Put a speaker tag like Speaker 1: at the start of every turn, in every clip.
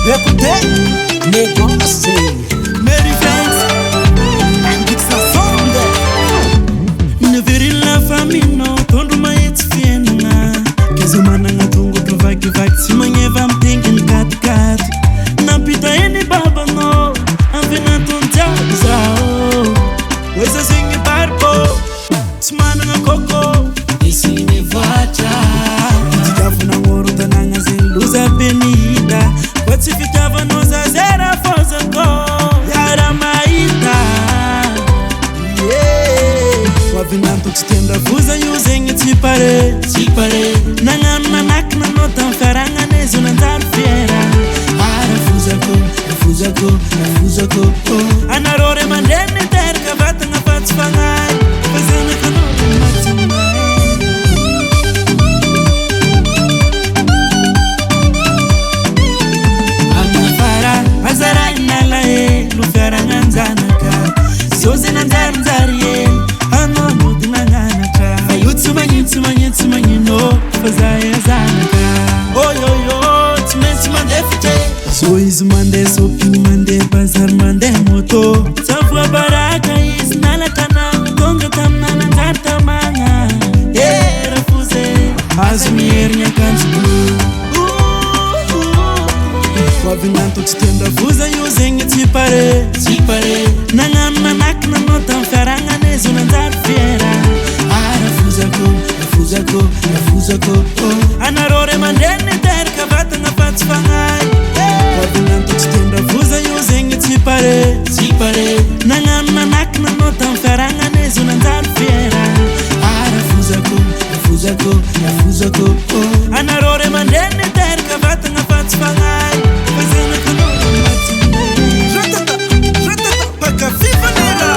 Speaker 1: Écoutez, négocier. Mary Franks, Andixa Sonde. Mina verila famino, tondo maitsi fienana. Kezo mananga tungo provaky si magneva mitengy katikati. Nampita eny baba no, avena tonjaby zao. Oeza zegny barbo, tsy managna koko. Isiny voatra, tikafona ngoro tanagna zegny loza be nihita. Kwa tsy fitiavanao zazera fozako yara mahita. Hoavinanto tsy tendra voza io zegny tsy pare. Nagnano manaky nanao tamy fiaragnana izy nanjary fiera. Rafozako anareo ray aman-dreny niteraka vatagna fa tsy fagnahy. Fa zanakanao ray matinay. Amina fara azaray nala lo fiaragnanjanaka. Zao zay nanjarinjary eny anao mody nagnanaka. Fa io tsy magnino fa zay azanaka. Oyoyo tsy maintsy mandeha fitray. So izy mandeha shopping, mandeha bazary, mandeha moto. Savoa baraka izy nalatanagna tonga tamina nanjary tamagna. Rafoze azo miherigny akanjo bleu. Hoavinanto tsy tendra voza io zegny tsy pare. Nagnano manaky nanao tamy fiaragnana izy nanjary fiera. Rafozako anareo ray aman-dreny niteraka vatagna fa tsy fagnahy. Hoavinanto tsy tendra voza io zegny tsy pare. Nagnano manaky nanao tamy fiaragnana izy nanjary fiera. Rafozako anareo ray aman-dreny niteraka vatagna fa tsy fagnahy. Fa zanakanao ray matinay. Ratata baka fifanera.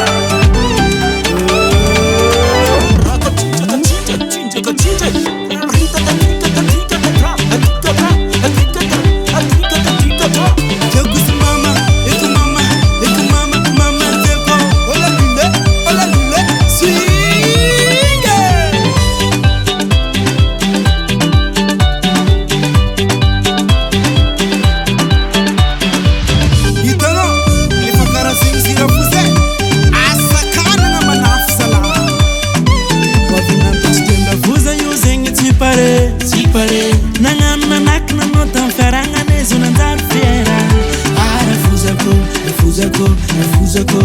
Speaker 1: Nagnano manaky nanao tamy fiaragnana izy nanjary fiera. Rafozako